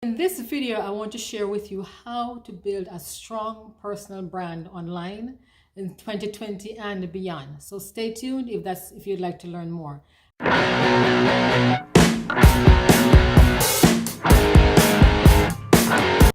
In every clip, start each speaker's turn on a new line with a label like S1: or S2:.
S1: In this video, I want to share with you how to build a strong personal brand online in 2020 and beyond. So stay tuned if you'd like to learn more.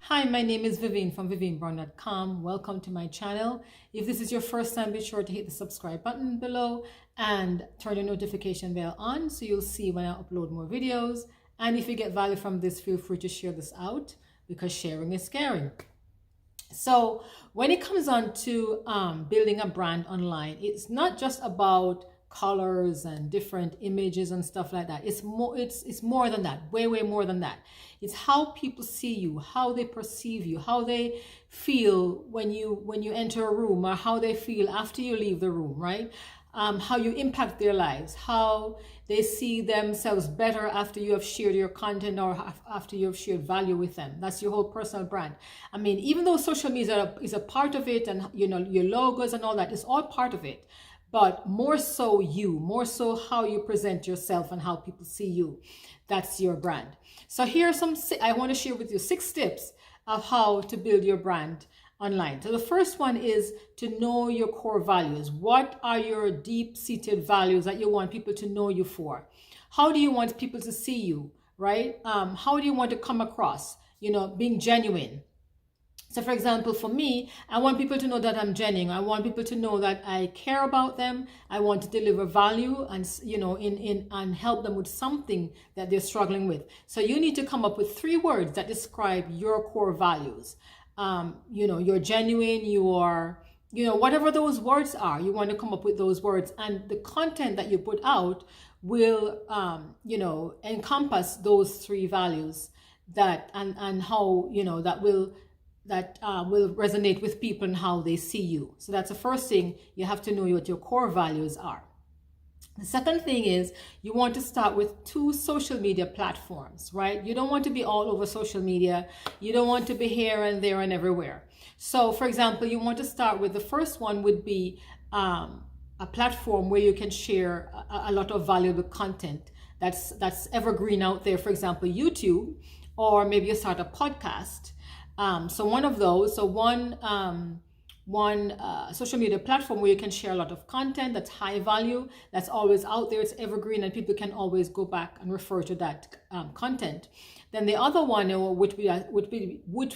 S1: Hi, my name is Vivienne from VivieneBrown.com. Welcome to my channel. If this is your first time, be sure to hit the subscribe button below and turn your notification bell on so you'll see when I upload more videos. And if you get value from this, feel free to share this out because sharing is caring. So when it comes on to building a brand online, it's not just about colors and different images and stuff like that. It's more than that, way more than that. It's how people see you, how they perceive you, how they feel when you enter a room, or how they feel after you leave the room, right? How you impact their lives, how they see themselves better after you have shared your content or after you have shared value with them. That's your whole personal brand. I mean, even though social media is a part of it, and you know, your logos and all that is all part of it, but more so how you present yourself and how people see you. That's your brand. So here are I want to share with you 6 tips of how to build your brand online. So the first one is to know your core values. What are your deep-seated values that you want people to know you for? How do you want people to see you, right? How do you want to come across? You know, being genuine. So for example, for me, I want people to know that I'm genuine. I want people to know that I care about them. I want to deliver value and, you know, and help them with something that they're struggling with. So you need to come up with 3 words that describe your core values. You know, you're genuine, you are, you know, whatever those words are, you want to come up with those words, and the content that you put out will, you know, encompass those 3 values that, and how, you know, that will resonate with people and how they see you. So that's the first thing. You have to know what your core values are. The second thing is you want to start with 2 social media platforms, right? You don't want to be all over social media. You don't want to be here and there and everywhere. So for example, you want to start with the first one would be a platform where you can share a lot of valuable content that's evergreen out there. For example, YouTube, or maybe you start a podcast. So one of those, so one social media platform where you can share a lot of content that's high value, that's always out there, it's evergreen, and people can always go back and refer to that content. Then the other one, which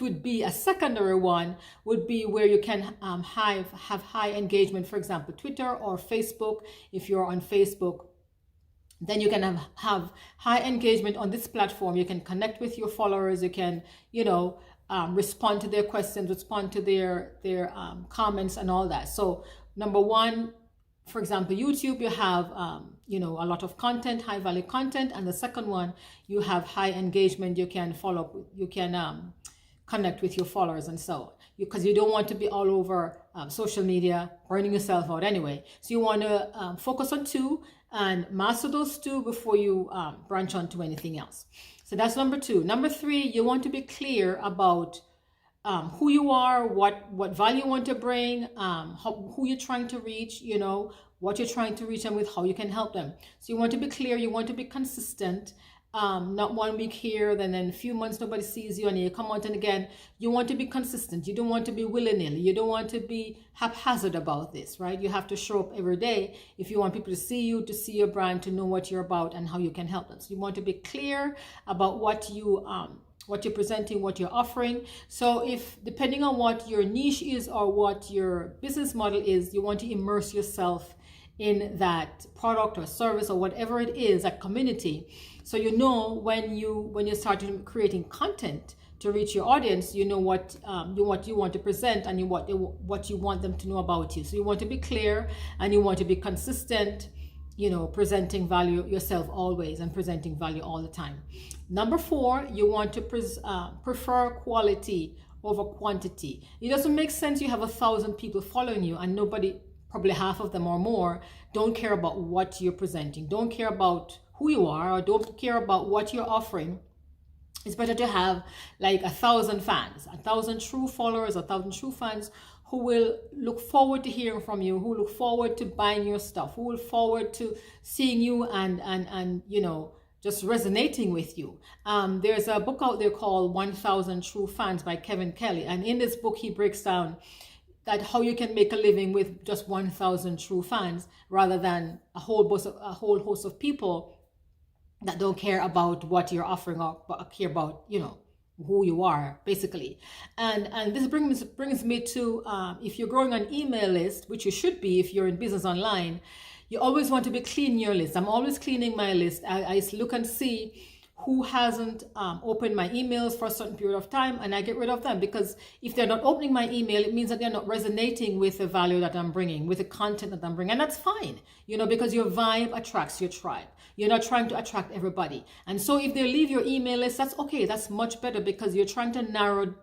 S1: would be a secondary one, would be where you can have high engagement. For example, Twitter or Facebook. If you're on Facebook, then you can have high engagement on this platform. You can connect with your followers. You can, you know, respond to their questions, respond to their comments and all that. So number 1, for example, YouTube, you have, you know, a lot of content, high value content. And the second one, you have high engagement. You can follow up, you can connect with your followers and so on. Because you don't want to be all over social media, burning yourself out anyway. So you want to focus on 2 and master those 2 before you branch on to anything else. So that's number 2. Number 3, you want to be clear about who you are, what value you want to bring, who you're trying to reach, you know, what you're trying to reach them with, how you can help them. So you want to be clear, you want to be consistent, not 1 week here, then in a few months nobody sees you and you come out and again. You want to be consistent. You don't want to be willy-nilly. You don't want to be haphazard about this, right? You have to show up every day if you want people to see you, to see your brand, to know what you're about and how you can help them. So you want to be clear about what you're presenting, what you're offering. So if, depending on what your niche is or what your business model is, you want to immerse yourself in that product or service or whatever it is, that community. So you know when you start creating content to reach your audience, you know what you want to present and what you want them to know about you. So you want to be clear and you want to be consistent, you know, presenting value yourself always and presenting value all the time. Number 4, you want to prefer quality over quantity. It doesn't make sense you have 1,000 people following you and nobody, probably half of them or more, don't care about what you're presenting, don't care about who you are, or don't care about what you're offering. It's better to have like 1,000 fans, 1,000 true followers, 1,000 true fans who will look forward to hearing from you, who look forward to buying your stuff, who will forward to seeing you and you know, just resonating with you. There's a book out there called 1000 True Fans by Kevin Kelly. And in this book, he breaks down that how you can make a living with just 1000 true fans rather than a whole host of people that don't care about what you're offering up, but care about, who you are, basically. And this brings me to, if you're growing an email list, which you should be if you're in business online, you always want to be cleaning your list. I'm always cleaning my list. I look and see who hasn't opened my emails for a certain period of time, and I get rid of them, because if they're not opening my email, it means that they're not resonating with the value that I'm bringing, with the content that I'm bringing. And that's fine, because your vibe attracts your tribe. You're not trying to attract everybody. And so if they leave your email list, that's okay. That's much better, because you're trying to narrow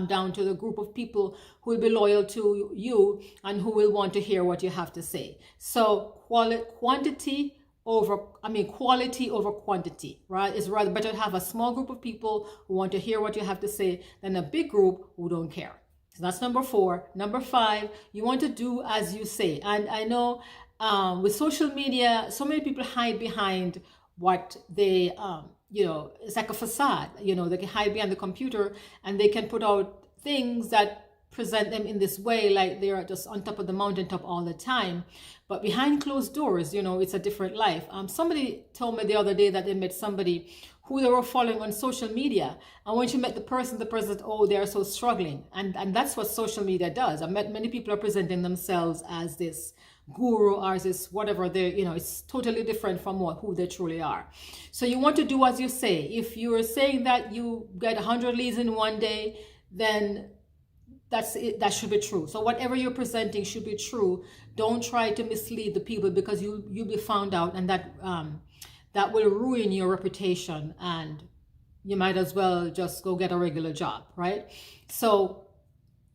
S1: down to the group of people who will be loyal to you and who will want to hear what you have to say. So quality over quantity, right? It's rather better to have a small group of people who want to hear what you have to say than a big group who don't care. So that's number 4. Number 5, you want to do as you say. And I know with social media, so many people hide behind what they, it's like a facade. They can hide behind the computer and they can put out things that present them in this way, like they're just on top of the mountaintop all the time. But behind closed doors, it's a different life. Somebody told me the other day that they met somebody who they were following on social media. And when she met the person said, oh, they're so struggling. And that's what social media does. I met many people are presenting themselves as this guru or this whatever it's totally different from who they truly are. So you want to do as you say. If you're saying that you get 100 leads in one day, then that's it. That should be true. So whatever you're presenting should be true. Don't try to mislead the people, because you'll be found out, and that will ruin your reputation, and you might as well just go get a regular job, right? So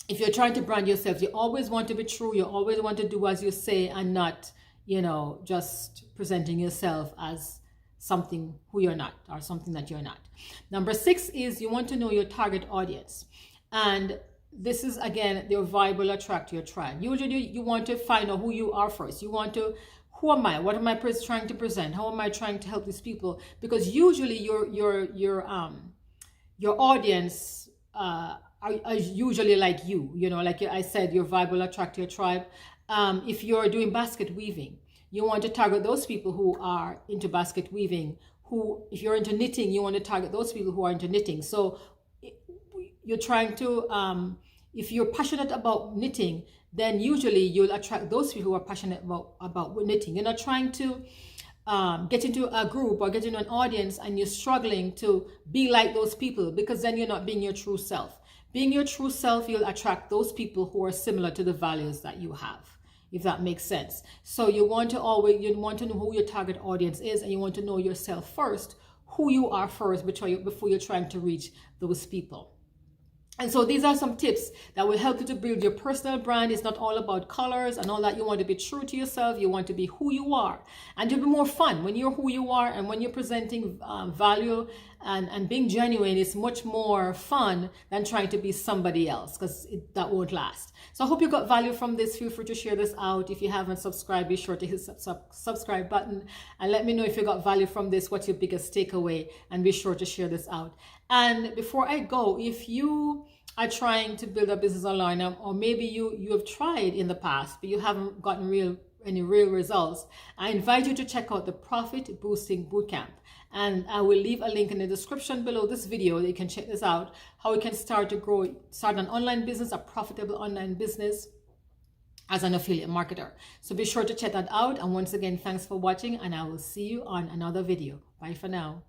S1: if you're trying to brand yourself, you always want to be true. You always want to do as you say, and not, just presenting yourself as something who you're not, or something that you're not. Number 6 is you want to know your target audience. And this is, again, your vibe will attract your tribe. Usually you want to find out who you are first. You want to, who am I? What am I trying to present? How am I trying to help these people? Because usually your audience are usually like you. Like I said, your vibe will attract your tribe. If you're doing basket weaving, you want to target those people who are into basket weaving. If you're into knitting, you want to target those people who are into knitting. So you're trying to, if you're passionate about knitting, then usually you'll attract those people who are passionate about knitting. You're not trying to get into a group or get into an audience and you're struggling to be like those people, because then you're not being your true self. Being your true self, you'll attract those people who are similar to the values that you have, if that makes sense. So you want to know who your target audience is, and you want to know yourself first, who you are first, before you're trying to reach those people. And so these are some tips that will help you to build your personal brand. It's not all about colors and all that. You want to be true to yourself. You want to be who you are. And it'll be more fun when you're who you are, and when you're presenting value and being genuine. It's much more fun than trying to be somebody else, because that won't last. So I hope you got value from this. Feel free to share this out. If you haven't subscribed, be sure to hit the subscribe button and let me know if you got value from this. What's your biggest takeaway? And be sure to share this out. And before I go, if you are trying to build a business online, or maybe you have tried in the past but you haven't gotten any real results, I invite you to check out the Profit Boosting Bootcamp. And I will leave a link in the description below this video that you can check this out, how you can start an online business, a profitable online business as an affiliate marketer. So be sure to check that out. And once again, thanks for watching, and I will see you on another video. Bye for now.